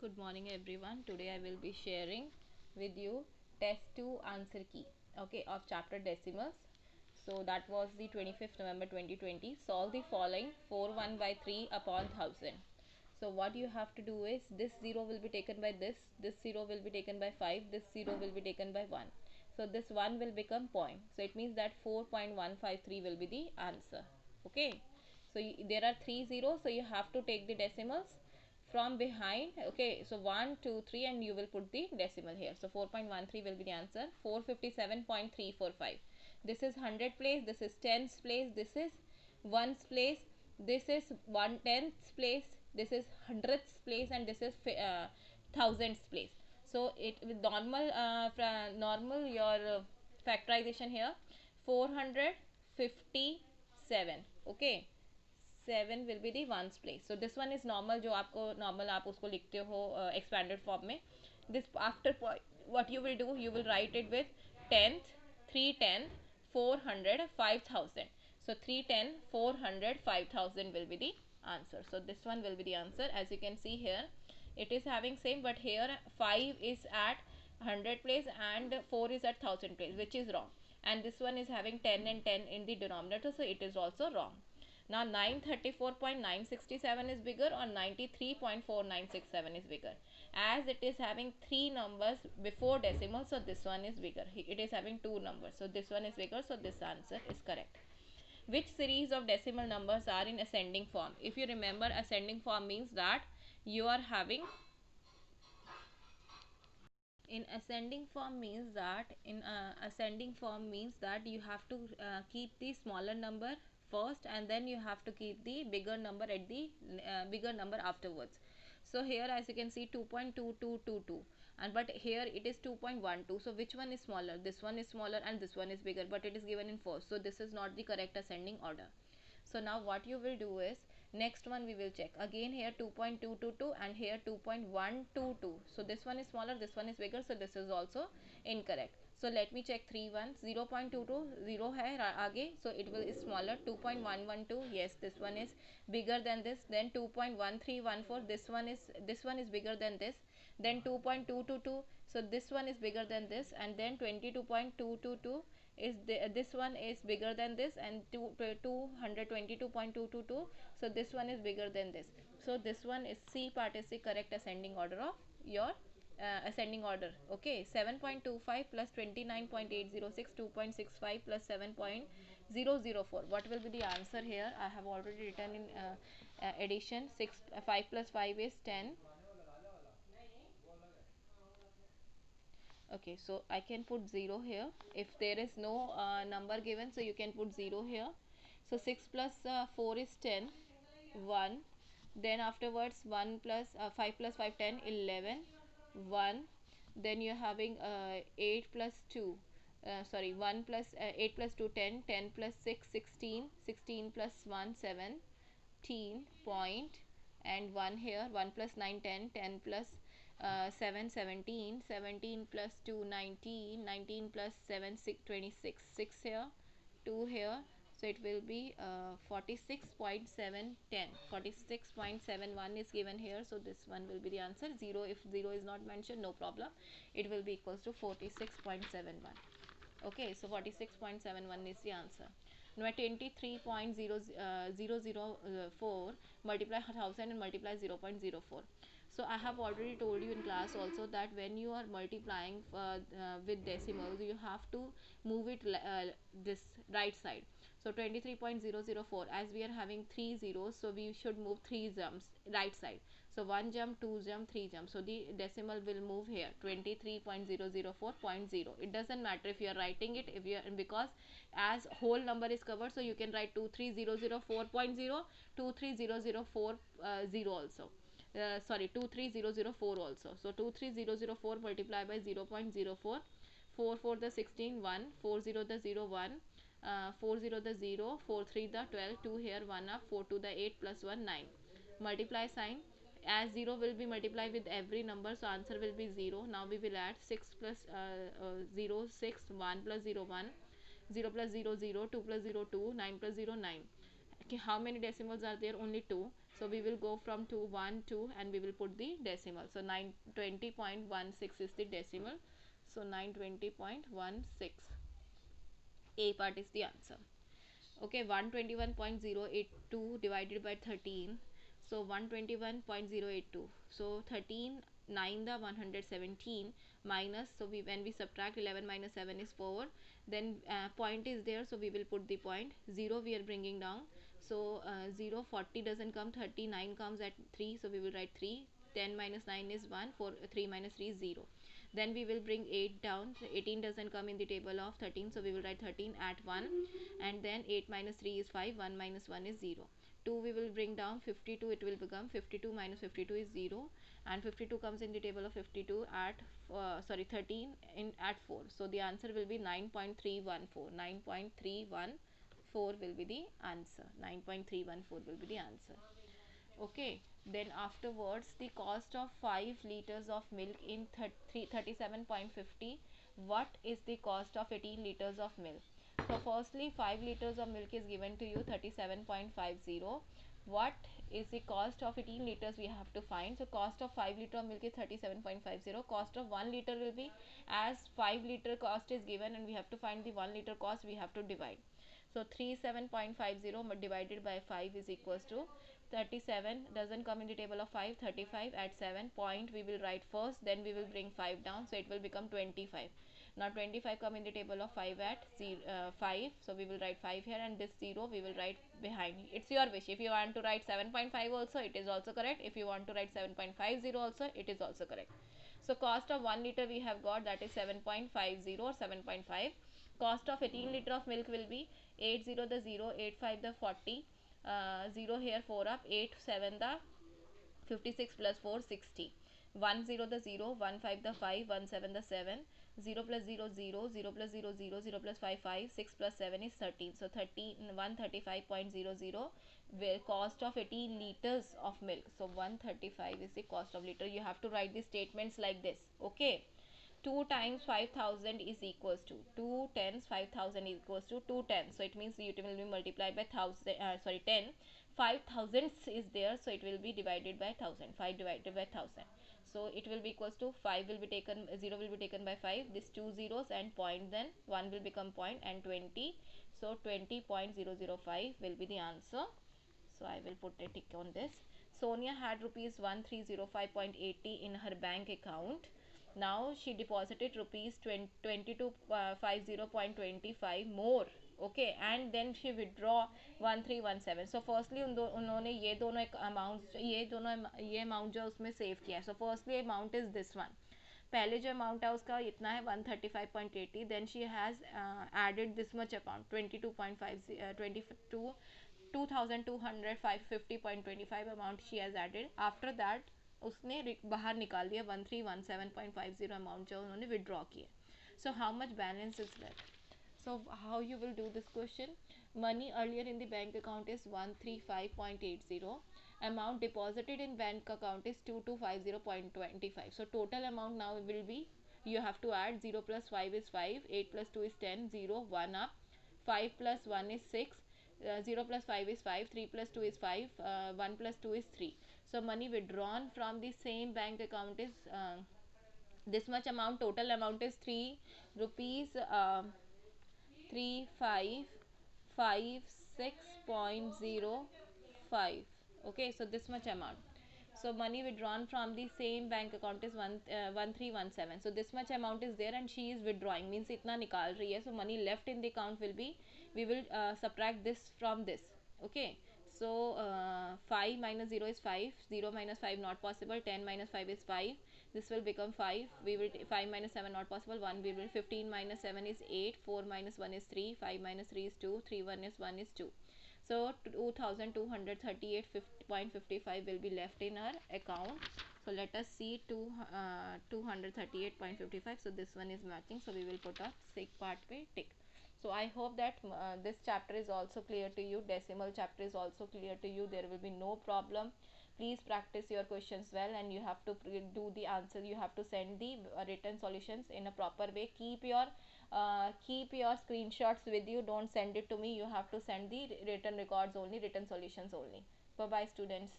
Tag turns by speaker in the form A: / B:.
A: Good morning everyone. Today I will be sharing with you test 2 answer key, okay, of chapter decimals. So that was the 25th November 2020. Solve the following: 4 1 by 3 upon 1000. So what you have to do is, this 0 will be taken by this 0 will be taken by 5, this 0 will be taken by 1. So this 1 will become point. So it means that 4.153 will be the answer. Okay. So there are 3 zeros, so you have to take the decimals from behind. Okay, so 1 2 3 and you will put the decimal here. So 4.13 will be the answer. 457.345. This is 100 place, this is tens place, this is ones place, this is 1/10th place, this is hundredths place, and this is thousandths place. So it with normal your factorization here. 457. Okay, 7 will be the ones place. So this one is normal, जो आपको normal आप उसको लिखते हो expanded form में. This after point, what you will do, you will write it with 10th, 310, 400, 5000. So 310, 400, 5000 will be the answer. So this one will be the answer. As you can see here, it is having same, but here 5 is at 100 place and 4 is at 1000 place, which is wrong. And this one is having 10 and 10 in the denominator, so it is also wrong. Now 934.967 is bigger or 93.4967 is bigger. As it is having 3 numbers before decimal, so this one is bigger. It is having 2 numbers, so this one is bigger, so this answer is correct. Which series of decimal numbers are in ascending form? If you remember, ascending form means that you are having ascending form means that you have to keep the smaller number first, and then you have to keep the bigger number at the bigger number afterwards. So here, as you can see, 2.2222, and but here it is 2.12. So which one is smaller? This one is smaller and this one is bigger, but it is given in first, so this is not the correct ascending order. So now what you will do is, next one we will check again. Here 2.222 and here 2.122. So this one is smaller, this one is bigger, so this is also incorrect. So let me check 3 ones. 0.22 0 hai aage, so it will is smaller. 2.112, yes, this one is bigger than this. Then 2.1314, this one is bigger than this. Then 2.222, so this one is bigger than this. And then 22.222 is this one is bigger than this, and 222.222, so this one is bigger than this. So this one is C part is the correct ascending order of your ascending order. Okay, 7.25 plus 29.806, 2.65 plus 7.004. What will be the answer here? I have already written in addition. 5 plus 5 is 10. Okay, so I can put 0 here. If there is no number given, so you can put 0 here. So 6 plus 4 is 10, 1. Then afterwards 1 plus 5 plus 5, 10, 11, 1. Then you're having 8 plus 2, sorry, 1 plus 8 plus 2, 10, 10 plus 6, 16, 16 plus 1, 17 point, and 1 here, 1 plus 9, 10, 10 plus 7, 17, 17 plus 2, 19, 19 plus 7, 6, 26, 6 here, 2 here. So it will be 46.710. 46.71 is given here, so this one will be the answer. 0, if 0 is not mentioned, no problem, it will be equals to 46.71. Okay, so 46.71 is the answer. Now 23.004 multiply 1000 and multiply 0.04. So I have already told you in class also that when you are multiplying with decimals, you have to move it this right side. So 23.004, as we are having 3 zeros, so we should move 3 jumps right side. So 1 jump, 2 jump, 3 jump, so the decimal will move here, 23.004.0. It doesn't matter if you are writing it, if you are, because as whole number is covered, so you can write 23004.0, 23004 also. Sorry, 23004 also. So 23004 multiplied by 0.04, 4 4 the 16, 1, 4 0 the 0, 1, 4 0 the 0, 4 3 the 12, 2 here, 1 up, 4 2 the 8 plus 1, 9. Multiply sign, as 0 will be multiplied with every number, so answer will be 0. Now we will add 6 plus 0, 6, 1 plus 0, 1, 0 plus 0, 0, 2 plus 0, 2, 9 plus 0, 9. Okay, how many decimals are there? Only 2. So we will go from 2 1 2 and we will put the decimal. So 920.16 is the decimal. So 920.16, A part is the answer. Okay, 121.082 divided by 13. So 121.082. So 13 9 the 117 minus, so we, when we subtract 11 minus 7 is 4, then point is there, so we will put the point. 0 we are bringing down, so 0 40 doesn't come, 39 comes at 3, so we will write 3. 10 minus 9 is 1, 4 3 minus 3 is 0. Then we will bring 8 down, so 18 doesn't come in the table of 13, so we will write 13 at 1, and then 8 minus 3 is 5, 1 minus 1 is 0. 2 we will bring down, 52 it will become, 52 minus 52 is 0, and 52 comes in the table of 52 at 13 in at 4. So the answer will be 9.314. 9.314 will be the answer. 9.314 will be the answer. Okay, then afterwards the cost of 5 liters of milk in 37.50. What is the cost of 18 liters of milk? So firstly 5 liters of milk is given to you, 37.50. What is the cost of 18 liters we have to find? So cost of 5 liter of milk is 37.50. Cost of 1 liter will be, as 5 liter cost is given and we have to find the 1 liter cost, we have to divide. So 37.50 divided by 5 is equals to 37, doesn't come in the table of 5, 35 at 7 point we will write first, then we will bring 5 down, so it will become 25. Now 25 come in the table of 5 at 5, so we will write 5 here, and this 0 we will write behind. It's your wish, if you want to write 7.5 also it is also correct, if you want to write 7.50 also it is also correct. So cost of 1 liter we have got, that is 7.50 or 7.5. Cost of 18 liter of milk will be 80 the 0, 85 the 40, 0 here 4 up, 8 7 the 56 plus 4 60, 1 0 the 0, 1 5 the 5, 1 7 the 7, 0 plus 0 0, 0 plus 0 0, 0 plus 5 5, 6 plus 7 is 13. So 135.00 will cost of 18 liters of milk. So 135 is the cost of liter. You have to write the statements like this. Okay, 2 times 5000 is equals to 2 tens 5000 is equals to 2 tens, so it means it will be multiplied by 10. 5000 is there, so it will be divided by 1000. 5 divided by 1000, so it will be equals to 5 will be taken, 0 will be taken by 5, this 2 zeros and point, then 1 will become point, and 20, so 20.005 will be the answer. So I will put a tick on this. Sonia had rupees 1305.80 in her bank account. Now she deposited rupees 2250.25 more. Okay, and then she withdraw 1317. So firstly उन्होंने ये दोनों amount ये amount जो उसमें save किया है. So firstly amount is this one. पहले जो अमाउंट है उसका इतना है 135.80. Then she has added this much amount 2250.25 amount she has added. After that उसने बाहर निकाल दिया 1317.50 अमाउंट जो उन्होंने विड्रॉ किया. So how much balance is left? So how you will do this question? Money earlier in the bank account is 135.80. Amount deposited in bank account is 2250.25. So total amount now will be, you have to add 0 plus 5 is 5, 8 plus 2 is 10, 0 1 up, 5 plus 1 is 6, 0 plus 5 is 5, 3 plus 2 is 5, 1 plus 2 is 3. So money withdrawn from the same bank account is this much amount. Total amount is 3 rupees 3556.05. Okay, so this much amount. So money withdrawn from the same bank account is 1317. So this much amount is there and she is withdrawing, means itna nikal rahi hai. So money left in the account will be, we will subtract this from this. Okay, so 5 minus 0 is 5, 0 minus 5 not possible, 10 minus 5 is 5, this will become 5, we will 5 minus 7 not possible, 1 we will, 15 minus 7 is 8, 4 minus 1 is 3, 5 minus 3 is 2, 3 1 is 1 is 2. So 2238.55 will be left in our account. So let us see 238.55. So this one is matching, so we will put a sig part pe tick. So I hope that this chapter is also clear to you, decimal chapter is also clear to you, there will be no problem. Please practice your questions well, and you have to do the answer, you have to send the written solutions in a proper way. Keep your screenshots with you, don't send it to me, you have to send the written records only, written solutions only. Bye bye students.